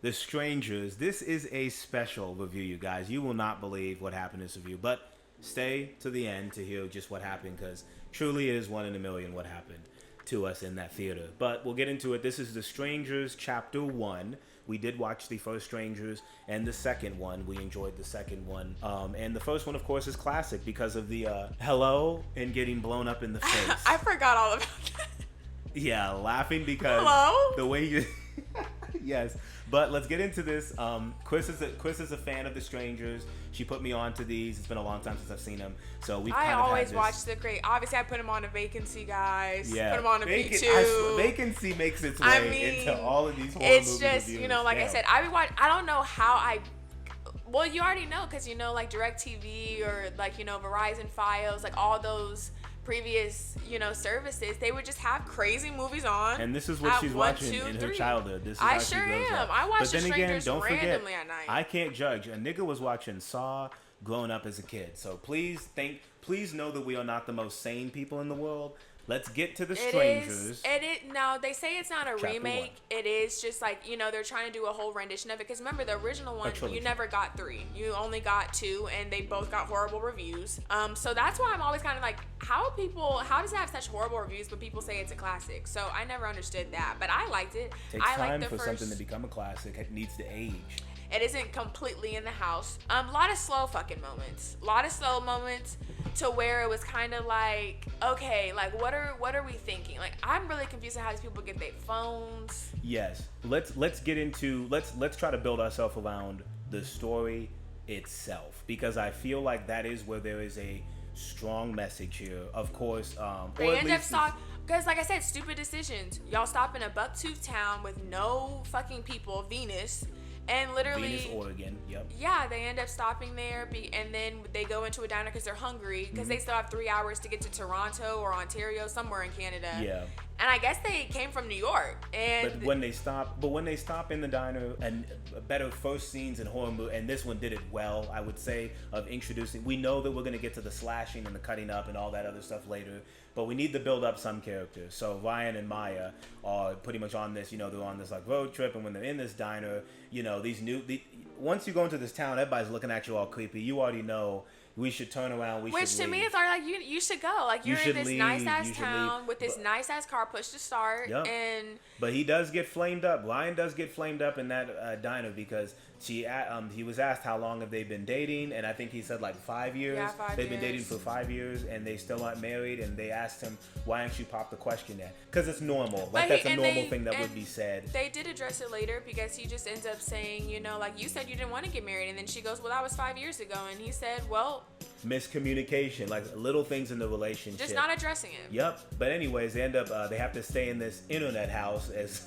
The Strangers. This is a special review, you guys. You will not believe what happened in this review, but stay to the end to hear just what happened, because truly it is 1 in a million what happened to us in that theater. But we'll get into it. This is The Strangers Chapter 1. We did watch the first Strangers and the second one. We enjoyed the second one. And the first one, of course, is classic because of the hello and getting blown up in the face. I forgot all about that. Yeah, laughing because hello? The way you... Yes. But let's get into this. Chris is a fan of The Strangers. She put me on to these. It's been a long time since I've seen them. So we've kind of always watch the great. Obviously, I put them on a Vacancy, guys. Yeah. Put them on a V2. Vacancy makes its way into all of these horror it's movie just, reviews. you know, like I said, I don't know how I... Well, you already know because, you know, like DirecTV or, like, you know, Verizon Files, like all those previous, you know, services, they would just have crazy movies on. And this is what she's watching in her childhood. This is I how sure she grows am. up. I watch but The then Strangers again, don't randomly forget, at night. I can't judge. A nigga was watching Saw growing up as a kid. So please know that we are not the most sane people in the world. Let's get to The Strangers. No, they say it's not a Chapter remake. 1. It is just like, you know, they're trying to do a whole rendition of it. Because remember, the original one, you never got 3. You only got 2, and they both got horrible reviews. So that's why I'm always kind of like, how does it have such horrible reviews, but people say it's a classic? So I never understood that. But I liked it. Takes I time liked for something to become a classic. It needs to age. It isn't completely in the house. A lot of slow fucking moments. A lot of slow moments to where it was kind of like, okay, like what are we thinking? Like, I'm really confused on how these people get their phones. Yes. Let's get into let's try to build ourselves around the story itself, because I feel like that is where there is a strong message here. Of course, they end up because, like I said, stupid decisions. Y'all stop in a bucktooth town with no fucking people, Venus. And literally, Venus, Oregon, yep. Yeah, they end up stopping there, and then they go into a diner because they're hungry, because they still have 3 hours to get to Toronto or Ontario, somewhere in Canada. Yeah. And I guess they came from New York. And but when they stop in the diner, and better first scenes in horror movie, and this one did it well, I would say, of introducing. We know that we're gonna get to the slashing and the cutting up and all that other stuff later, but we need to build up some characters. So Ryan and Maya are pretty much on this. You know, they're on this like road trip, and when they're in this diner, you know, once you go into this town, everybody's looking at you all creepy. You already know. We should turn around. Which to me is like you should go. Like you're in this nice ass town with this nice ass car push to start. Yep. But he does get flamed up. Ryan does get flamed up in that diner because he was asked how long have they been dating, and I think he said like 5 years. Yeah, 5 years. They've been dating for 5 years, and they still aren't married. And they asked him, why don't you pop the question there? Because it's normal. Like that's a normal thing that would be said. They did address it later because he just ends up saying, you know, like you said you didn't want to get married, and then she goes, well, that was 5 years ago, and he said, well. Miscommunication, like little things in the relationship. Just not addressing it. Yep. But anyways, they end up they have to stay in this internet house as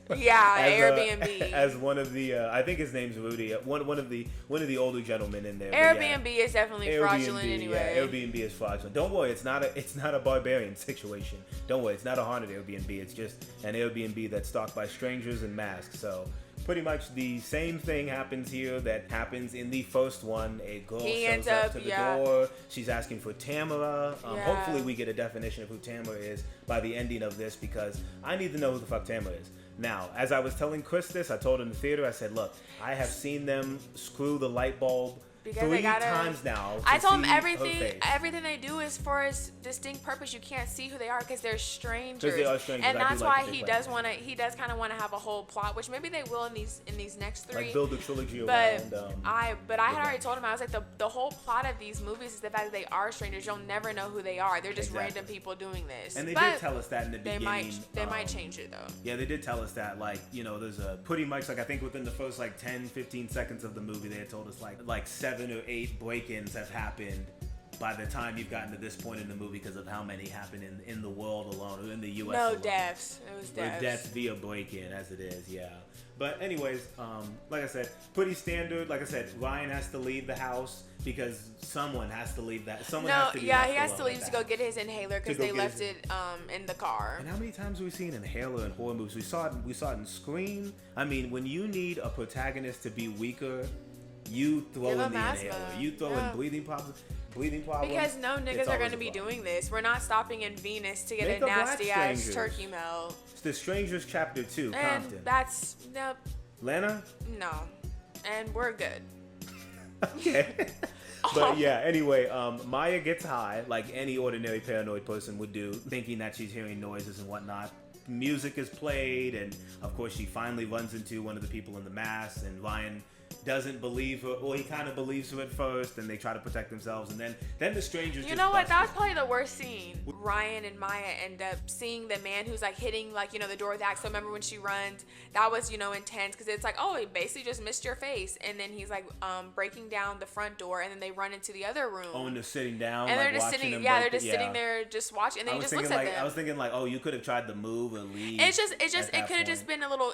Airbnb. As one of the I think his name's Rudy. One of the older gentlemen in there. Airbnb is definitely fraudulent anyway. Yeah, Airbnb is fraudulent. Don't worry, it's not a barbarian situation. Don't worry, it's not a haunted Airbnb. It's just an Airbnb that's stalked by strangers in masks. So pretty much the same thing happens here that happens in the first one. A girl shows up to the door. She's asking for Tamara. Hopefully we get a definition of who Tamara is by the ending of this, because I need to know who the fuck Tamara is. Now, as I was telling Chris this, I told him in the theater, I said, look, I have seen them screw the light bulb because 3 times now. I told him everything they do is for a distinct purpose. You can't see who they are because they're strangers. Because they are strangers. And that's why he does kind of want to have a whole plot, which maybe they will in these next 3. Like build a trilogy around. I had already told him, I was like, the whole plot of these movies is the fact that they are strangers. You'll never know who they are. They're just random people doing this. And they did tell us that in the beginning. They might change it though. Yeah, they did tell us that. Like, you know, there's a pretty much like I think within the first like 10-15 seconds of the movie, they had told us like 7 or 8 break-ins have happened by the time you've gotten to this point in the movie because of how many happen in the world alone, or in the U.S. No alone. deaths. It was deaths. Deaths via break-in, as it is, yeah. But anyways, like I said, pretty standard. Like I said, Ryan has to leave the house because someone has to leave that. Someone has to be left he has to alone leave to go get his inhaler because they left it in the car. And how many times have we seen inhaler in horror movies? We saw it in Scream. I mean, when you need a protagonist to be weaker, you throw in the inhaler. You throw in breathing problems. Because no niggas are going to be doing this. We're not stopping in Venus to get a nasty ass turkey melt. It's The Strangers Chapter 2, and Compton. that's Lana? No. And we're good. Okay. But yeah, anyway, Maya gets high like any ordinary paranoid person would do, thinking that she's hearing noises and whatnot. Music is played, and of course she finally runs into one of the people in the mask, and Ryan doesn't believe her, or he kind of believes her at first, and they try to protect themselves, and then the strangers You know what? That was probably the worst scene. Ryan and Maya end up seeing the man who's like hitting like, the door with the axe. So remember when she runs, that was, intense, because it's like, oh, he basically just missed your face, and then he's like breaking down the front door, and then they run into the other room. Oh, and they're sitting down, and like, they're just watching sitting, they're just sitting there just watching, and then he just looks at them. I was thinking like, oh, you could have tried to move or leave. It could have just been a little.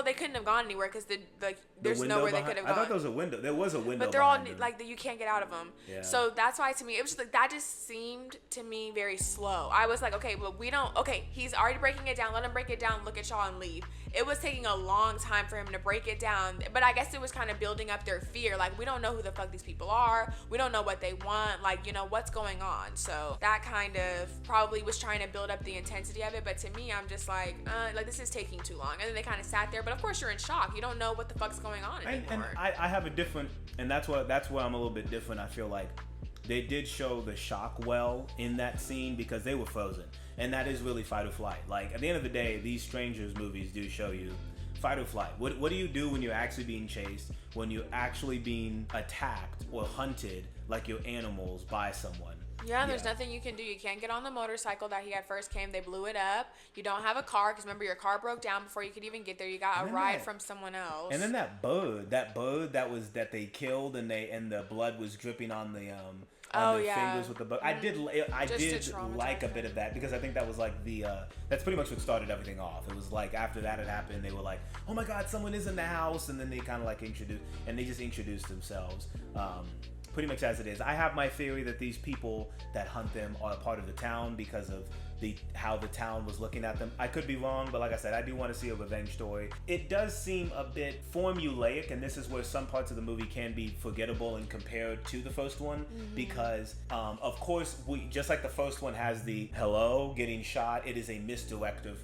They couldn't have gone anywhere because there's nowhere they could have gone. I thought there was a window. There was a window. But they're all like you can't get out of them. Yeah. So that's why to me it was just like that just seemed to me very slow. I was like, okay, but we don't. Okay, he's already breaking it down. Let him break it down. Look at y'all and leave. It was taking a long time for him to break it down. But I guess it was kind of building up their fear. Like, we don't know who the fuck these people are. We don't know what they want. Like, what's going on. So that kind of probably was trying to build up the intensity of it. But to me, I'm just like this is taking too long. And then they kind of sat there. But of course, you're in shock. You don't know what the fuck's going on anymore. And I have a different, and that's where I'm a little bit different. I feel like they did show the shock well in that scene because they were frozen. And that is really fight or flight. Like, at the end of the day, these Strangers movies do show you fight or flight. What do you do when you're actually being chased, when you're actually being attacked or hunted like you're animals by someone? Yeah, there's nothing you can do. You can't get on the motorcycle that he had first came. They blew it up. You don't have a car because remember your car broke down before you could even get there. You got a ride from someone else. And then that bird that they killed and the blood was dripping on the fingers with the book. I did like a bit of that because I think that was like that's pretty much what started everything off. It was like after that had happened, they were like, oh my god, someone is in the house, and then they kind of like introduced themselves. Pretty much as it is. I have my theory that these people that hunt them are a part of the town because of how the town was looking at them. I could be wrong, but like I said, I do want to see a revenge story. It does seem a bit formulaic, and this is where some parts of the movie can be forgettable and compared to the first one, because of course, just like the first one has the hello getting shot, it is a misdirective.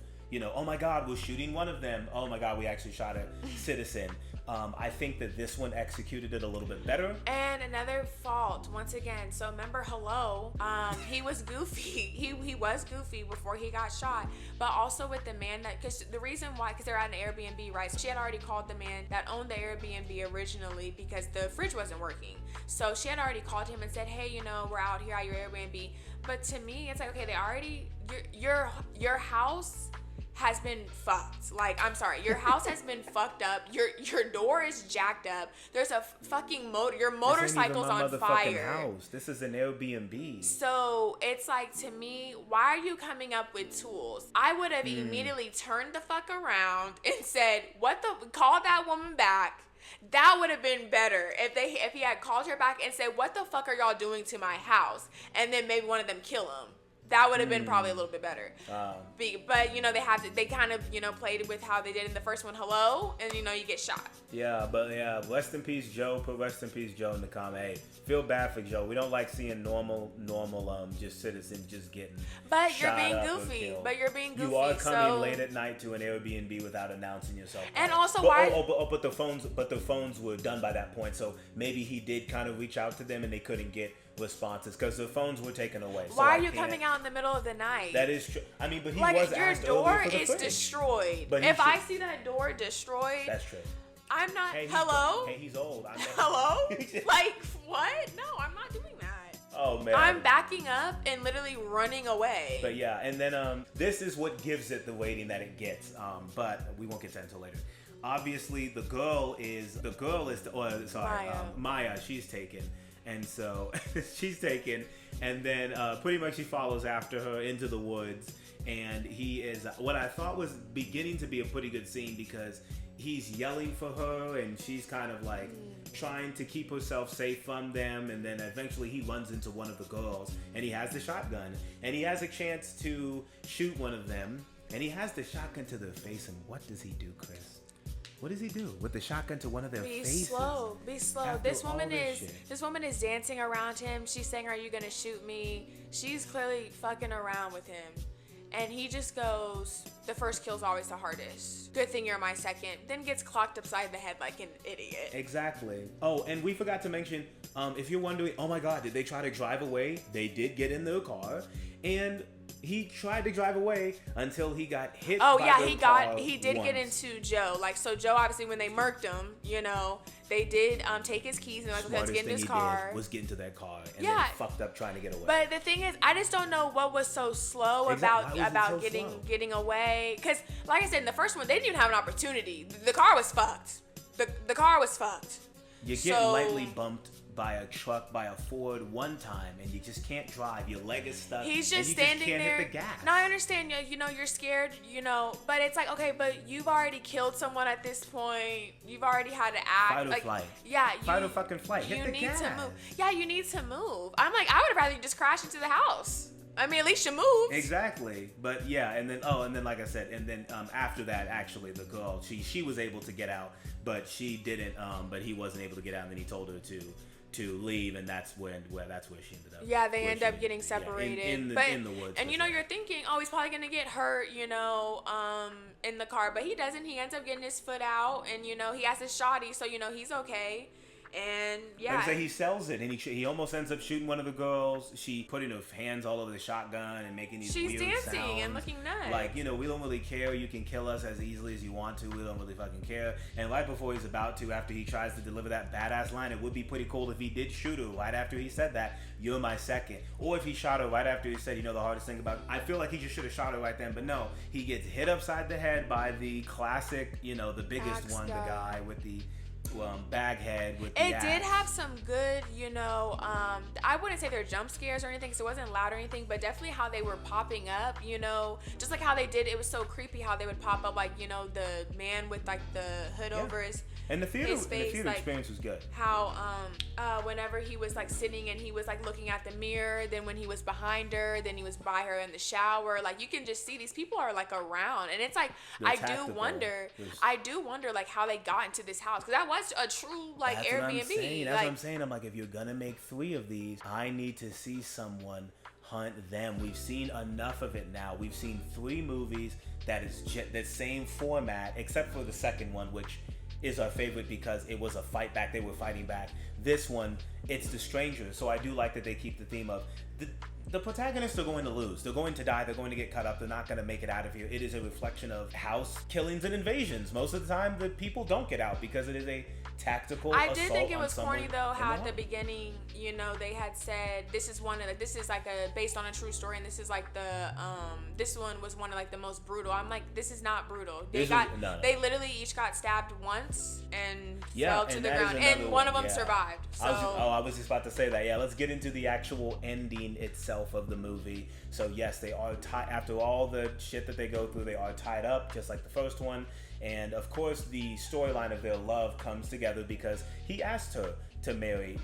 Oh my god, we're shooting one of them. Oh my god, we actually shot a citizen. I think that this one executed it a little bit better. And another fault, once again. So remember, hello, he was goofy. He was goofy before he got shot. But also with the man because the reason why, because they're at an Airbnb, right? So she had already called the man that owned the Airbnb originally because the fridge wasn't working. So she had already called him and said, hey, we're out here at your Airbnb. But to me, it's like, okay, they already, your house has been fucked. Like, I'm sorry, your house has been fucked up. Your door is jacked up. There's a fucking your motorcycle's on fire. House. This is an Airbnb. So it's like, to me, why are you coming up with tools? I would have immediately turned the fuck around and said, call that woman back. That would have been better if he had called her back and said, what the fuck are y'all doing to my house? And then maybe one of them kill him. That would have been probably a little bit better. But they kind of played it with how they did in the first one, hello, and you get shot. Yeah, but rest in peace, Joe. Put rest in peace, Joe in the comment. Hey, feel bad for Joe. We don't like seeing normal just citizens just getting But shot you're being goofy. But you're being goofy. You are coming late at night to an Airbnb without announcing yourself. And also, but the phones were done by that point. So maybe he did kind of reach out to them and they couldn't get responses because the phones were taken away. Why are you coming out in the middle of the night? That is true. I mean, but he was asked your door for the is footage. Destroyed. But if I see that door destroyed, that's true. I'm not. Hello. Hey, he's old. Hello. Like what? No, I'm not doing that. Oh man. I'm backing up and literally running away. But yeah, and then this is what gives it the rating that it gets. But we won't get to that until later. Obviously, Maya. She's taken. And so she's taken, and then pretty much he follows after her into the woods, and he is what I thought was beginning to be a pretty good scene because he's yelling for her, and she's kind of like trying to keep herself safe from them, and then eventually he runs into one of the girls, and he has the shotgun, and he has a chance to shoot one of them, and he has the shotgun to their face, and what does he do, Chris? What does he do with the shotgun to one of their faces? Be slow. This woman is dancing around him. She's saying, "Are you gonna shoot me?" She's clearly fucking around with him. and he just goes, the first kill's always the hardest. Good thing you're my second. Then gets clocked upside the head like an idiot. Exactly. Oh, and we forgot to mention, if you're wondering, oh my God, did they try to drive away? They did get in the car, and he tried to drive away until he got hit by the car he did once. get into Joe. Like, so Joe, obviously, when they murked him, you know, they did take his keys and like, let's get in his car. Was get into that car and then fucked up trying to get away. But the thing is, I just don't know what was so slow about getting away. Because, like I said, in the first one, they didn't even have an opportunity. The car was fucked. The car was fucked. You get lightly bumped by a truck, by a Ford one time, and you just can't drive. Your leg is stuck. He's just standing there. Hit the gas. No, I understand. You know, you're scared. You know, but it's like, okay, but you've already killed someone at this point. You've already had to act. Fight or flight. Yeah. Fight or fucking flight. Hit the gas. You need to move. Yeah, you need to move. I'm like, I would rather you just crash into the house. I mean, at least you moved. Exactly. But yeah, and then like I said, and then after that, actually, the girl, she was able to get out, but she didn't. But he wasn't able to get out, and then he told her to leave, and that's where she ended up. Yeah, they end up getting separated. Yeah, in the woods. And you know, you're thinking, oh, he's probably gonna get hurt, you know, in the car, but he doesn't. He ends up getting his foot out, and you know, he has his shotty, so you know he's okay. And yeah, like I say, he sells it, and he almost ends up shooting one of the girls. She putting her hands all over the shotgun and making these weird sounds. She's dancing and looking nuts. Like, you know, we don't really care. You can kill us as easily as you want to. We don't really fucking care. And right before he's about to, after he tries to deliver that badass line, it would be pretty cool if he did shoot her right after he said that, "You're my second." Or if he shot her right after he said, you know, the hardest thing about, I feel like he just should have shot her right then, but no, he gets hit upside the head by the classic, you know, the biggest one, the guy with the bag head with the axe. Did have some good, you know, I wouldn't say they're jump scares or anything because it wasn't loud or anything, but definitely how they were popping up, you know, just like how they did, it was so creepy how they would pop up, like, you know, the man with like the hood over his and the theater face, like, experience was good. How whenever he was like sitting and he was like looking at the mirror, then when he was behind her, then he was by her in the shower, like you can just see these people are like around, and it's like I do wonder like how they got into this house, because that was a true like Airbnb. That's what I'm saying. I'm like, if you're gonna make 3 of these, I need to see someone hunt them. We've seen enough of it now. We've seen 3 movies that is the same format, except for the second one, which is our favorite because it was a fight back. They were fighting back. This one, it's the strangers. So I do like that they keep the theme of the protagonists are going to lose. They're going to die. They're going to get cut up. They're not going to make it out of here. It is a reflection of house killings and invasions. Most of the time, the people don't get out because it is a tactical assault. I did think it was corny though how at the beginning, you know, they had said this is like a based on a true story, and this is like the this one was one of like the most brutal. I'm like, this is not brutal. They literally each got stabbed once and fell to the ground, and one of them survived. So I was just about to say that. Yeah, let's get into the actual ending itself of the movie. So yes, they are tied after all the shit that they go through. They are tied up just like the first one. And of course, the storyline of their love comes together because he asked her to marry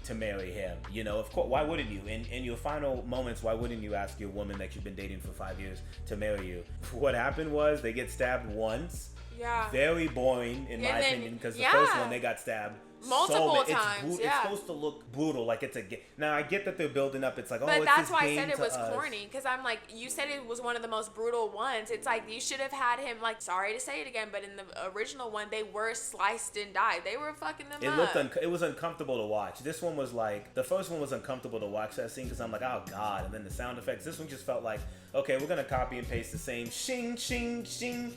him. You know, of course, why wouldn't you? In your final moments, why wouldn't you ask your woman that you've been dating for 5 years to marry you? What happened was they get stabbed once. Yeah. Very boring in my opinion, because the first one they got stabbed multiple times. It's supposed to look brutal, like it's a game. Now I get that they're building up. It's like, but that's why I said it was corny, because I'm like, you said it was one of the most brutal ones. It's like you should have had him, like, sorry to say it again, but in the original one, they were sliced and died. They were fucking them up. It was uncomfortable to watch. This one was like, the first one was uncomfortable to watch that scene because I'm like, oh god. And then the sound effects. This one just felt like, okay, we're gonna copy and paste the same shing shing shing,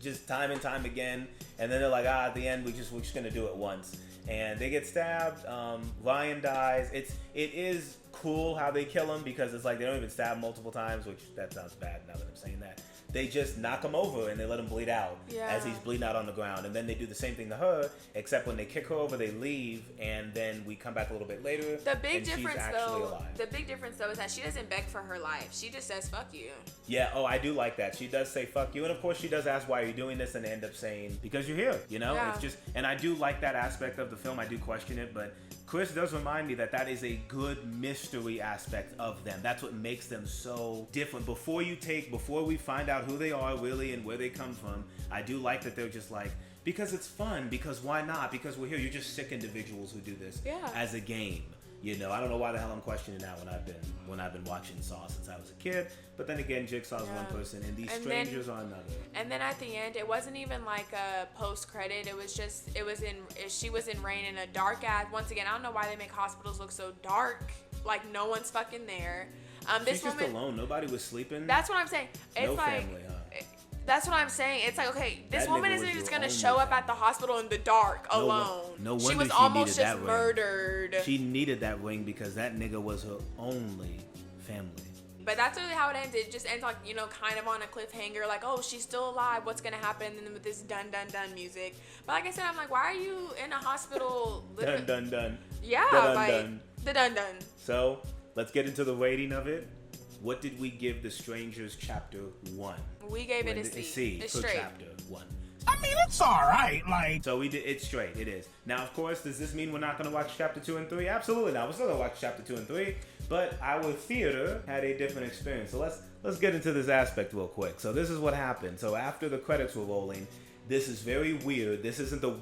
just time and time again. And then they're like, at the end we're just gonna do it once. And they get stabbed. Ryan dies. It is cool how they kill him, because it's like they don't even stab him multiple times, which that sounds bad now that I'm saying that. They just knock him over and they let him bleed out as he's bleeding out on the ground. And then they do the same thing to her, except when they kick her over, they leave, and then we come back a little bit later. The big difference though is that she doesn't beg for her life. She just says fuck you. Yeah, I do like that. She does say fuck you, and of course she does ask why are you doing this, and they end up saying because you're here. You know, it's just, and I do like that aspect of the film. I do question it, but Chris does remind me that is a good mystery aspect of them. That's what makes them so different. Before we find out who they are really and where they come from, I do like that they're just like, because it's fun, because why not? Because we're here. You're just sick individuals who do this as a game. I don't know why the hell I'm questioning that when I've been watching Saw since I was a kid. But then again, Jigsaw's one person, and these strangers are another. And then at the end, it wasn't even like a post credit. She was in rain in a dark ass. Once again, I don't know why they make hospitals look so dark. Like no one's fucking there. This She's just alone. Nobody was sleeping. That's what I'm saying. It's no like, family, huh? That's what I'm saying. It's like, okay, this That woman nigga isn't was just your gonna only show up family. at the hospital in the dark alone. No She wonder was she almost needed just that murdered. Ring. She needed that ring because that nigga was her only family. But that's really how it ends. It just ends like, kind of on a cliffhanger. Like, oh, she's still alive. What's gonna happen? And then with this dun dun dun music. But like I said, I'm like, why are you in a hospital? Dun dun dun. Yeah, dun, like dun. the dun dun. So let's get into the rating of it. What did we give The Strangers Chapter 1? We gave it a C. It's for straight. Chapter 1. I mean, it's alright, So we did, it's straight, it is. Now, of course, does this mean we're not going to watch Chapter 2 and 3? Absolutely not. We're still going to watch Chapter 2 and 3, but our theater had a different experience. So let's get into this aspect real quick. So this is what happened. So after the credits were rolling, this is very weird. This isn't the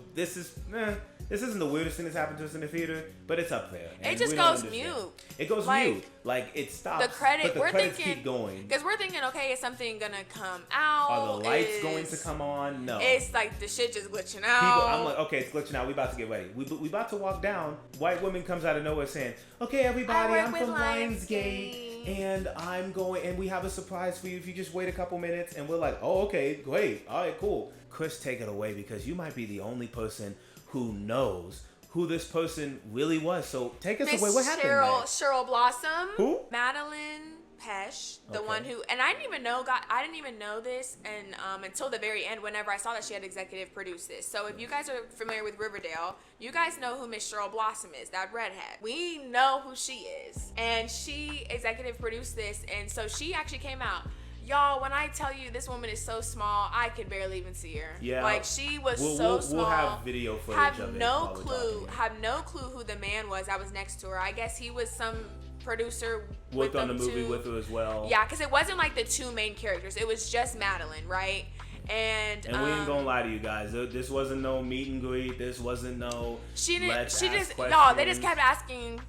weirdest thing that's happened to us in the theater, but it's up there. It just goes mute. It goes mute. Like it stops. The credit. But the credits keep going. Because we're thinking, okay, is something gonna come out? Are the lights going to come on? No. It's like the shit just glitching out. I'm like, okay, it's glitching out. We about to get ready. We about to walk down. White woman comes out of nowhere saying, "Okay, everybody, I'm from Lionsgate, and I'm going, and we have a surprise for you if you just wait a couple minutes." And we're like, "Oh, okay, great. All right, cool." Chris, take it away because you might be the only person who knows who this person really was. So take us away. What happened next? Cheryl Blossom. Who? Madeline Pesh, the one who, and I didn't even know this, and until the very end, whenever I saw that she had executive produced this. So if you guys are familiar with Riverdale, you guys know who Miss Cheryl Blossom is, that redhead. We know who she is, and she executive produced this, and so she actually came out. Y'all, when I tell you this woman is so small, I could barely even see her. Yeah. Like she was small. We'll have video footage have of it. no clue who the man was that was next to her. I guess he was some producer worked on the movie with her as well. Yeah, because it wasn't like the two main characters. It was just Madeline, right? And we ain't gonna lie to you guys. This wasn't no meet and greet. This wasn't no. No, they just kept asking.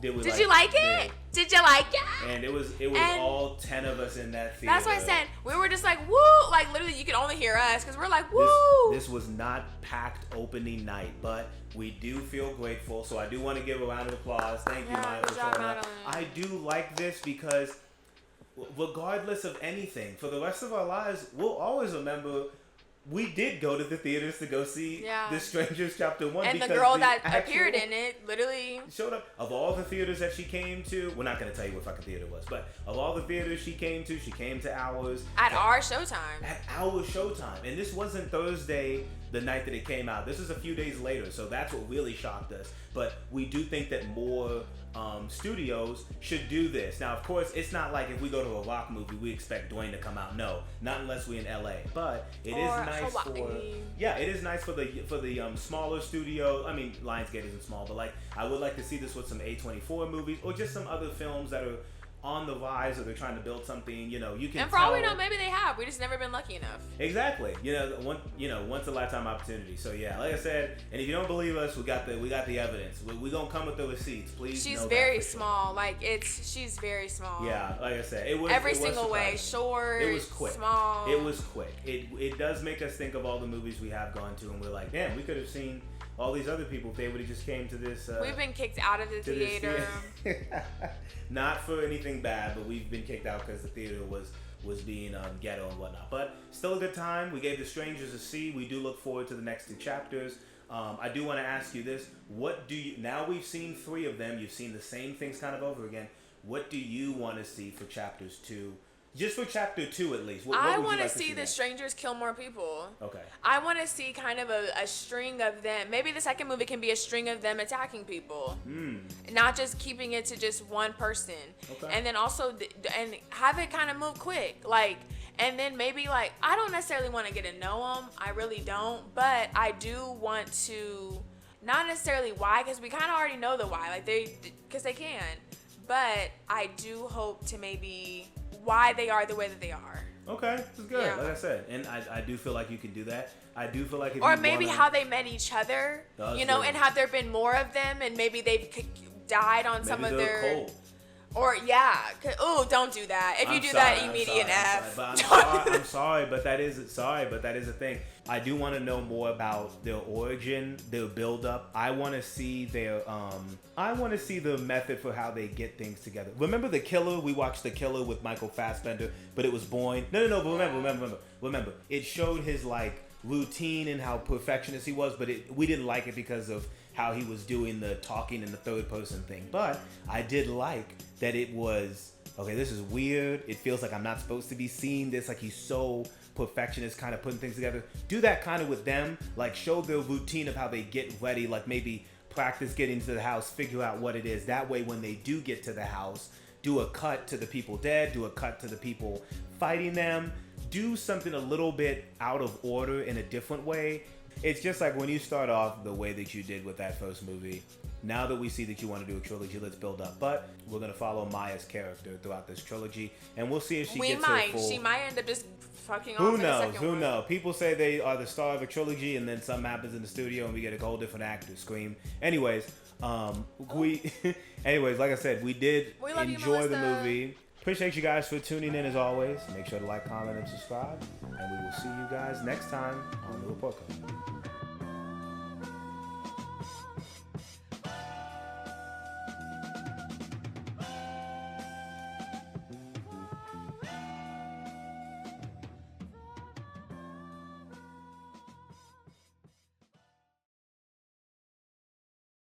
Did you like it? Did you like it? And it was all 10 of us in that theater. That's what I said. We were just like, woo! Like literally, you could only hear us because we're like, woo! This was not packed opening night, but we do feel grateful. So I do want to give a round of applause. Thank you, Madeline. I do like this because regardless of anything, for the rest of our lives, we'll always remember. We did go to the theaters to go see The Strangers Chapter 1. And the girl that appeared in it literally showed up. Of all the theaters that she came to, we're not going to tell you what fucking theater it was, but of all the theaters she came to ours. At our showtime. At our showtime. And this wasn't Thursday, the night that it came out. This is a few days later, so that's what really shocked us. But we do think that more studios should do this. Now, of course, it's not like if we go to a rock movie, we expect Dwayne to come out. No, not unless we're in LA. But it is nice it is nice for the smaller studio. I mean, Lionsgate isn't small, but like I would like to see this with some A24 movies or just some other films that are on the rise, or they're trying to build something. You can. And for all we know, maybe they have. We just never been lucky enough. Exactly. Once a lifetime opportunity. So yeah, like I said, and if you don't believe us, we got the evidence. We gonna come with the receipts, please. She's very small. She's very small. Yeah, like I said, it was every single way. Short. It was quick. Small. It was quick. It does make us think of all the movies we have gone to, and we're like, damn, we could have seen all these other people if they would have just came to this. We've been kicked out of the theater. Not for anything bad, but we've been kicked out because the theater was being ghetto and whatnot. But still a good time. We gave The Strangers a C. We do look forward to the next 2 chapters. I do want to ask you this. Now we've seen 3 of them. You've seen the same things kind of over again. What do you want to see for chapters 2? Just for chapter 2 at least. I want to see the strangers kill more people. Okay. I want to see kind of a string of them. Maybe the second movie can be a string of them attacking people. Not just keeping it to just one person. Okay. And then also, and have it kind of move quick. And then maybe I don't necessarily want to get to know them. I really don't. But I do want to, not necessarily why, because we kind of already know the why. Because they can. But I do hope to maybe why they are the way that they are. Okay, that's good. Yeah. Like I said, and I do feel like you can do that. I do feel like how they met each other, and have there been more of them, and maybe they've died on some of their cold. Or don't do that. If you do that, immediate F. I'm sorry, but that is a thing. I do want to know more about their origin, their build up. I want to see the method for how they get things together. Remember The Killer? We watched The Killer with Michael Fassbender, but it was boring. No. But remember. It showed his like routine and how perfectionist he was, but we didn't like it because of how he was doing the talking in the third person thing. But I did like that it was, okay, this is weird. It feels like I'm not supposed to be seeing this. Like he's so perfectionist, kind of putting things together. Do that kind of with them. Like show the routine of how they get ready. Like maybe practice getting to the house, figure out what it is. That way when they do get to the house, do a cut to the people dead, do a cut to the people fighting them. Do something a little bit out of order in a different way. It's just like when you start off the way that you did with that first movie. Now that we see that you want to do a trilogy, let's build up. But we're going to follow Maya's character throughout this trilogy, and we'll see if she gets her full... She might end up just fucking off Who in the second knows? Who one. knows? People say they are the star of a trilogy, and then something happens in the studio, and we get a whole different actor. Scream. Anyways, anyways, like I said, we did enjoy the movie. Appreciate you guys for tuning in as always. Make sure to like, comment, and subscribe. And we will see you guys next time on the Report Card.